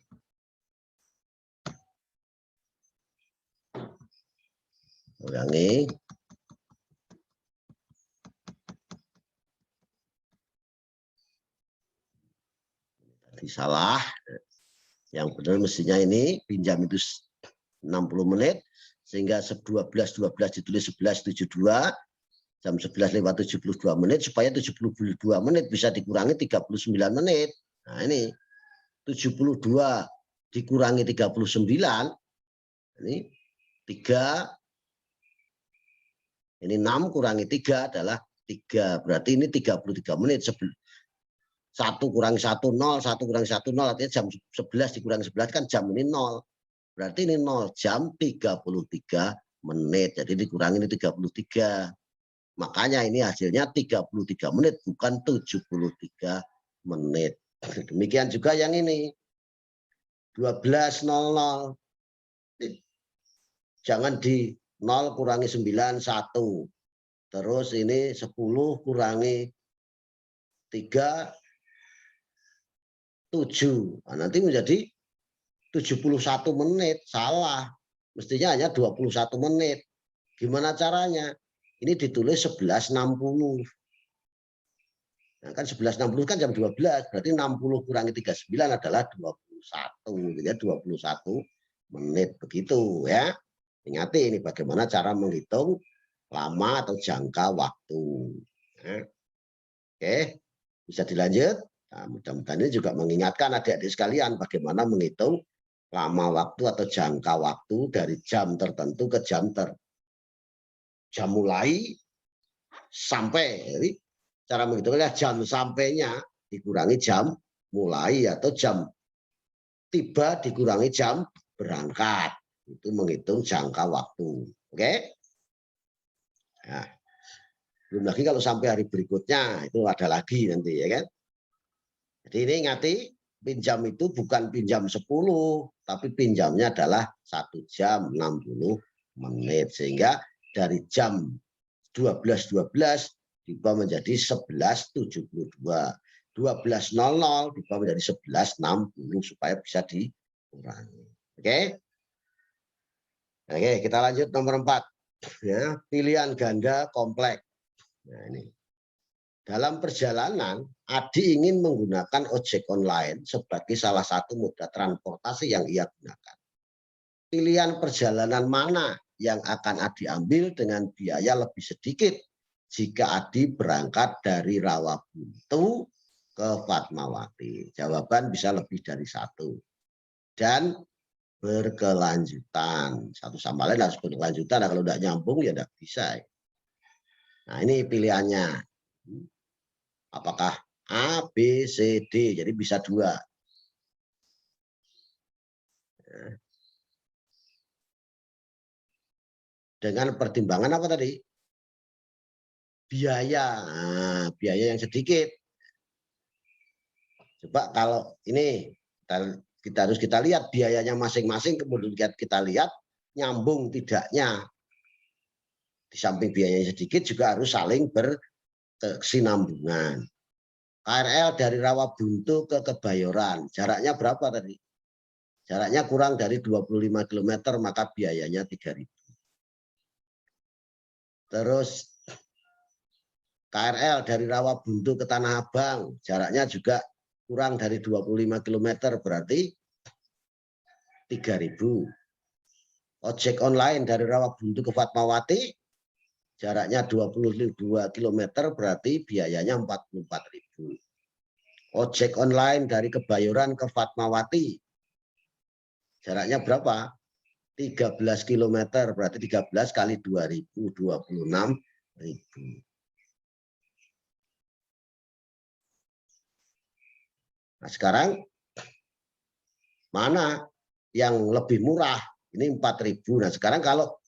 Speaker 1: Ulangi. Tadi salah. Yang benar mestinya ini pinjam itu 60 menit, sehingga 12 ditulis 11 72, jam 11 lewat 72 menit, supaya 72 menit bisa dikurangi 39 menit. Nah ini 72 dikurangi 39, ini 3, ini 6 kurangi 3 adalah 3, berarti ini 33 menit. 1 kurangi 1, 0, 1 kurangi 1, 0, artinya jam 11 dikurangi 11 kan jam ini 0. Berarti ini 0 jam 33 menit. Jadi dikurangi ini 33. Makanya ini hasilnya 33 menit, bukan 73 menit. Demikian juga yang ini. 12.00. Jangan di 0 kurangi 9, 1. Terus ini 10 kurangi 3, 7. Nah, nanti menjadi 71 menit. Salah. Mestinya hanya 21 menit. Gimana caranya? Ini ditulis 11.60. Nah, kan 11.60 kan jam 12. Berarti 60 kurangi 39 adalah 21. Ya, 21 menit. Begitu ya. Ingati ini bagaimana cara menghitung lama atau jangka waktu. Nah, oke. Bisa dilanjut? Nah, mudah-mudahan ini juga mengingatkan adik-adik sekalian bagaimana menghitung lama waktu atau jangka waktu dari jam tertentu ke jam mulai sampai. Jadi cara menghitungnya jam sampainya dikurangi jam mulai, atau jam tiba dikurangi jam berangkat. Itu menghitung jangka waktu. Oke? Nah, belum lagi kalau sampai hari berikutnya itu ada lagi nanti ya kan. Jadi ini ingati, pinjam itu bukan pinjam 10, tapi pinjamnya adalah 1 jam 60 menit. Sehingga dari jam 12.12 diubah menjadi 11.72. 12.00 diubah menjadi 11.60 supaya bisa dikurangi. Oke? Oke, kita lanjut nomor 4. Ya, pilihan ganda kompleks. Nah, ini. Dalam perjalanan, Adi ingin menggunakan ojek online sebagai salah satu moda transportasi yang ia gunakan. Pilihan perjalanan mana yang akan Adi ambil dengan biaya lebih sedikit jika Adi berangkat dari Rawabuntu ke Fatmawati? Jawaban bisa lebih dari 1. Dan berkelanjutan. Satu sama lain harus berkelanjutan. Nah, kalau tidak nyambung ya tidak bisa. Nah, ini pilihannya. Apakah A, B, C, D. Jadi bisa 2. Dengan pertimbangan apa tadi? Biaya. Nah, biaya yang sedikit. Coba kalau ini kita lihat biayanya masing-masing, kemudian kita lihat nyambung tidaknya. Di samping biayanya sedikit juga harus saling berkesinambungan. KRL dari Rawabuntu ke Kebayoran, jaraknya berapa tadi? Jaraknya kurang dari 25 km, maka biayanya 3.000. Terus KRL dari Rawabuntu ke Tanah Abang, jaraknya juga kurang dari 25 km, berarti 3.000. Ojek online dari Rawabuntu ke Fatmawati, jaraknya 22 km, berarti biayanya 44.000. Ojek online dari Kebayoran ke Fatmawati, jaraknya berapa? 13 km, berarti 13 kali 2.000, 26.000. Nah, sekarang mana yang lebih murah? Ini 4.000. Nah, sekarang kalau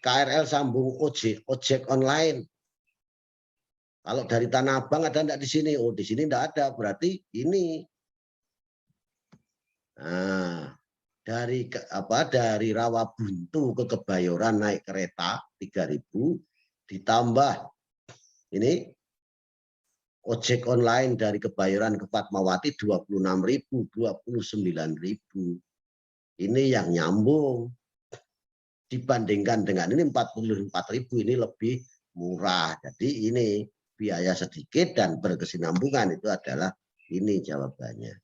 Speaker 1: KRL sambung ojek online, kalau dari Tanah Abang ada enggak di sini? Oh, di sini enggak ada. Berarti ini. Nah, dari Rawabuntu ke Kebayoran naik kereta 3.000 ditambah ini ojek online dari Kebayoran ke Fatmawati 26.000, 29.000. Ini yang nyambung. Dibandingkan dengan ini 44.000, ini lebih murah. Jadi ini biaya sedikit dan berkesinambungan, itu adalah ini jawabannya.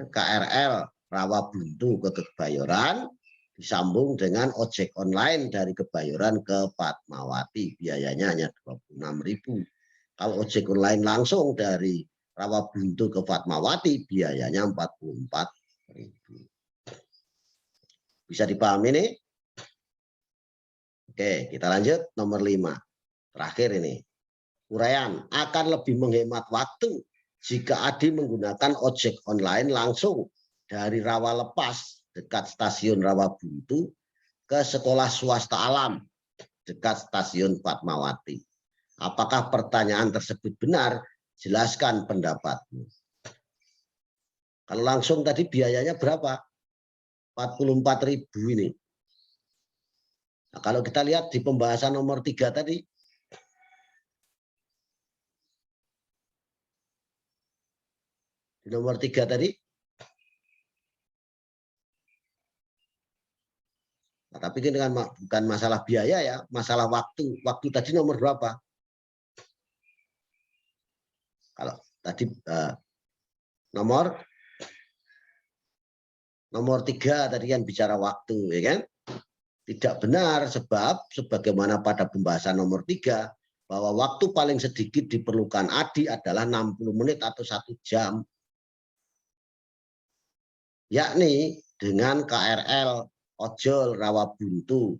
Speaker 1: KRL Rawabuntu ke Kebayoran disambung dengan ojek online dari Kebayoran ke Fatmawati, biayanya hanya 26.000. Kalau ojek online langsung dari Rawabuntu ke Fatmawati, biayanya 44.000. Bisa dipahami nih? Oke, kita lanjut nomor 5. Terakhir ini. Uraian, akan lebih menghemat waktu jika Adi menggunakan ojek online langsung dari Rawalepas dekat stasiun Rawabuntu ke sekolah swasta alam dekat stasiun Fatmawati. Apakah pertanyaan tersebut benar? Jelaskan pendapatmu. Kalau langsung tadi biayanya berapa? 44.000 ini. Nah, kalau kita lihat di pembahasan nomor 3 tadi, di nomor 3 tadi, nah, tapi ini kan bukan masalah biaya ya, masalah waktu. Waktu tadi nomor berapa? Kalau tadi nomor 3 tadi kan bicara waktu, ya kan? Tidak benar, sebab sebagaimana pada pembahasan nomor 3, bahwa waktu paling sedikit diperlukan Adi adalah 60 menit atau 1 jam. Yakni dengan KRL ojol Rawabuntu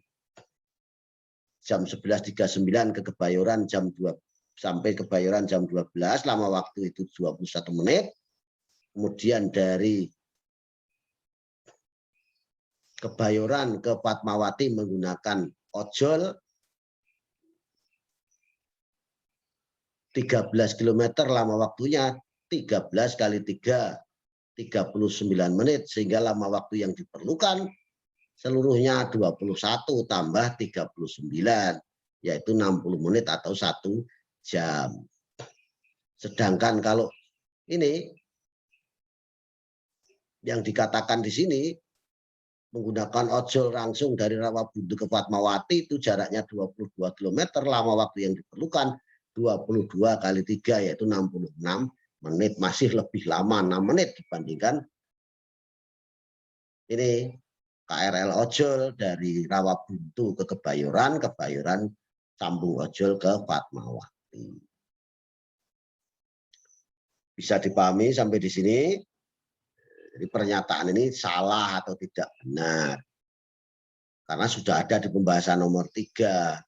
Speaker 1: jam 11.39 ke Kebayoran jam 2 sampai Kebayoran jam 12, lama waktu itu 21 menit. Kemudian dari Kebayoran ke Fatmawati menggunakan ojol 13 km, lama waktunya 13 kali 3, 39 menit, sehingga lama waktu yang diperlukan seluruhnya 21 tambah 39, yaitu 60 menit atau 1 jam. Sedangkan kalau ini yang dikatakan di sini menggunakan ojol langsung dari Rawabuntu ke Fatmawati, itu jaraknya 22 km, lama waktu yang diperlukan 22 kali 3, yaitu 66 menit, masih lebih lama 6 menit dibandingkan ini KRL ojol dari Rawabuntu ke Kebayoran, Kebayoran sambung ojol ke Fatmawati. Bisa dipahami sampai di sini? Jadi pernyataan ini salah atau tidak benar. Karena sudah ada di pembahasan nomor 3.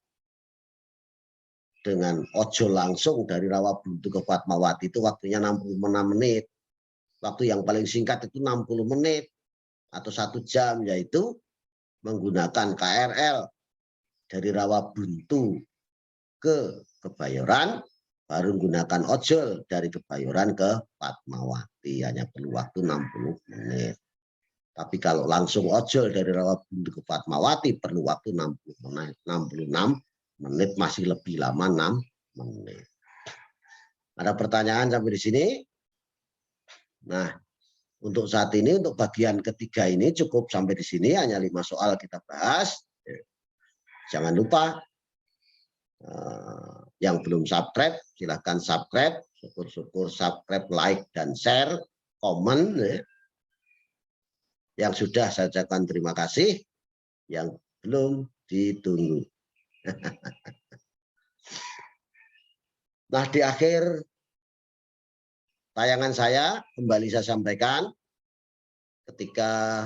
Speaker 1: dengan ojol langsung dari Rawabuntu ke Fatmawati itu waktunya 66 menit. Waktu yang paling singkat itu 60 menit atau 1 jam, yaitu menggunakan KRL dari Rawabuntu ke Kebayoran, baru menggunakan ojol dari Kebayoran ke Fatmawati. Hanya perlu waktu 60 menit. Tapi kalau langsung ojol dari Rawabuntu ke Fatmawati perlu waktu 66 menit, masih lebih lama 6 menit. Ada pertanyaan sampai di sini? Nah, untuk saat ini, untuk bagian ketiga ini cukup sampai di sini, hanya 5 soal kita bahas. Jangan lupa yang belum subscribe, silahkan subscribe. Syukur-syukur subscribe, like, dan share, komen. Yang sudah saya ucapkan terima kasih, yang belum ditunggu. Nah, di akhir tayangan saya, kembali saya sampaikan, ketika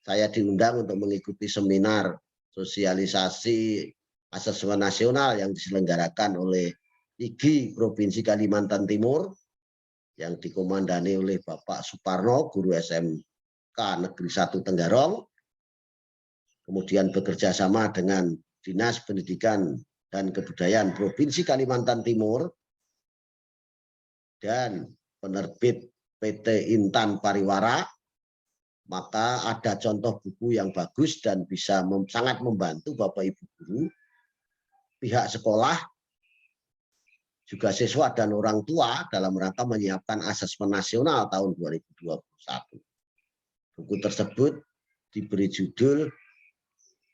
Speaker 1: saya diundang untuk mengikuti seminar sosialisasi asesmen nasional yang diselenggarakan oleh IGI Provinsi Kalimantan Timur, yang dikomandani oleh Bapak Suparno, guru SMK Negeri 1 Tenggarong, kemudian bekerja sama dengan Dinas Pendidikan dan Kebudayaan Provinsi Kalimantan Timur dan penerbit PT Intan Pariwara, maka ada contoh buku yang bagus dan bisa sangat membantu Bapak Ibu guru, pihak sekolah, juga siswa dan orang tua dalam rangka menyiapkan asesmen nasional tahun 2021. Buku tersebut diberi judul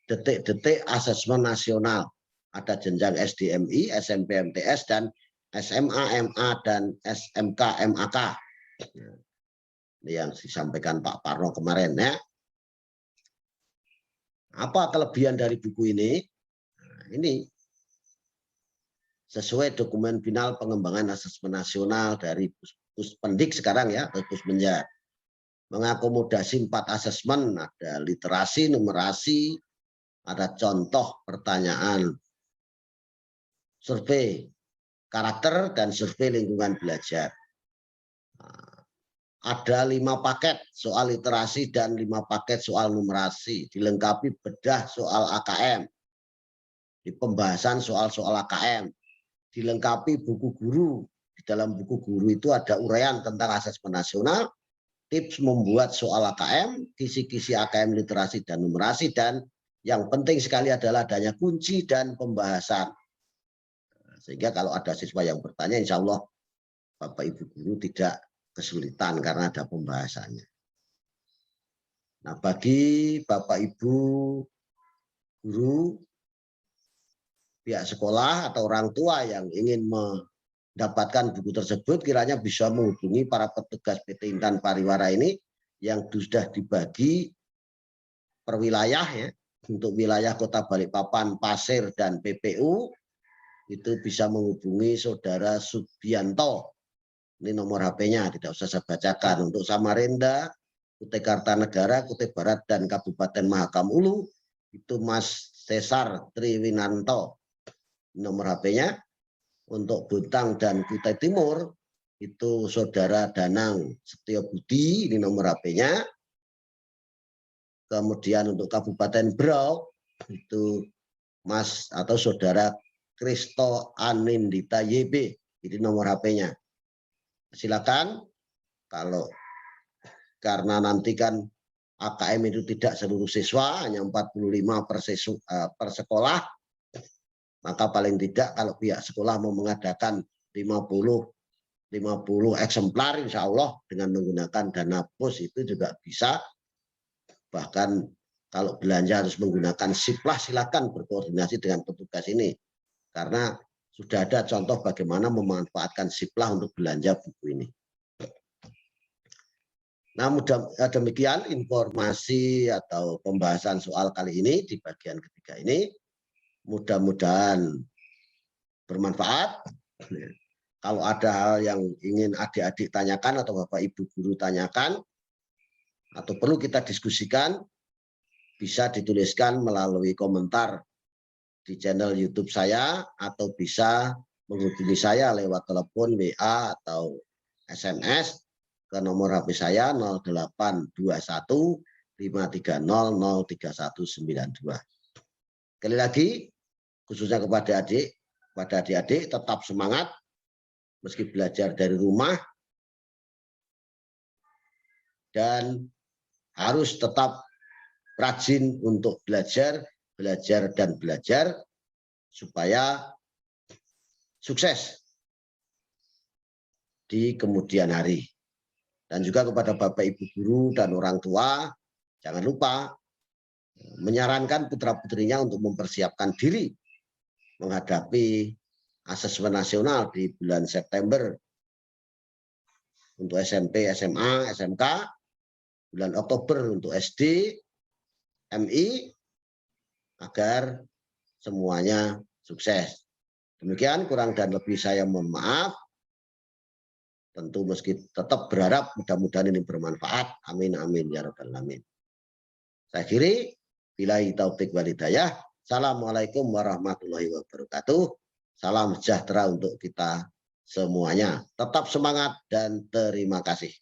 Speaker 1: Detik-detik Asesmen Nasional. Ada jenjang SDMI, SMP MTS, dan SMA MA dan SMK MAK. Ini yang disampaikan Pak Parno kemarin ya. Apa kelebihan dari buku ini? Nah, ini sesuai dokumen final pengembangan asesmen nasional dari Puspendik sekarang ya, atau Pusmenja. Mengakomodasi 4 asesmen, ada literasi, numerasi, ada contoh pertanyaan, survei karakter, dan survei lingkungan belajar. Ada 5 paket soal literasi dan 5 paket soal numerasi, dilengkapi bedah soal AKM, di pembahasan soal-soal AKM, dilengkapi buku guru. Di dalam buku guru itu ada uraian tentang asesmen nasional, tips membuat soal AKM, kisi-kisi AKM literasi dan numerasi, dan yang penting sekali adalah adanya kunci dan pembahasan. Sehingga kalau ada siswa yang bertanya, insya Allah Bapak Ibu guru tidak kesulitan karena ada pembahasannya. Nah, bagi Bapak Ibu guru, pihak sekolah atau orang tua yang ingin mendapatkan buku tersebut, kiranya bisa menghubungi para petugas PT Intan Pariwara ini yang sudah dibagi per wilayah ya. Untuk wilayah Kota Balikpapan, Pasir, dan PPU itu bisa menghubungi Saudara Subianto. Ini nomor HP-nya, tidak usah saya bacakan. Untuk Samarinda, Kutai Kartanegara, Kutai Barat, dan Kabupaten Mahakam Ulu, itu Mas Cesar Triwinanto. Nomor HP-nya. Untuk Buntang dan Kutai Timur, itu Saudara Danang Setio Budi, ini nomor HP-nya. Kemudian untuk Kabupaten Berau, itu Mas atau Saudara Kristo Anindita YB, ini nomor HP-nya. Silakan, kalau karena nanti kan AKM itu tidak seluruh siswa, hanya 45 per sekolah, maka paling tidak kalau pihak sekolah mau mengadakan 50 eksemplar, insya Allah dengan menggunakan dana pos itu juga bisa. Bahkan kalau belanja harus menggunakan siplah, silakan berkoordinasi dengan petugas ini. Karena sudah ada contoh bagaimana memanfaatkan siplah untuk belanja buku ini. Nah, demikian informasi atau pembahasan soal kali ini di bagian ketiga ini. Mudah-mudahan bermanfaat. Kalau ada hal yang ingin adik-adik tanyakan atau Bapak Ibu guru tanyakan, atau perlu kita diskusikan, bisa dituliskan melalui komentar di channel YouTube saya atau bisa menghubungi saya lewat telepon, WA, atau SMS ke nomor HP saya 0821 530 03192. Sekali lagi, khususnya kepada adik-adik tetap semangat meski belajar dari rumah dan harus tetap rajin untuk belajar supaya sukses di kemudian hari. Dan juga kepada Bapak Ibu guru dan orang tua, jangan lupa menyarankan putra-putrinya untuk mempersiapkan diri menghadapi asesmen nasional di bulan September untuk SMP, SMA, SMK, bulan Oktober untuk SD, MI, agar semuanya sukses. Demikian kurang dan lebih saya mohon maaf. Tentu meski tetap berharap mudah-mudahan ini bermanfaat. Amin, amin, ya rabbal alamin. Saya akhiri. Billahi taufik wal hidayah. Assalamualaikum warahmatullahi wabarakatuh. Salam sejahtera untuk kita semuanya. Tetap semangat dan terima kasih.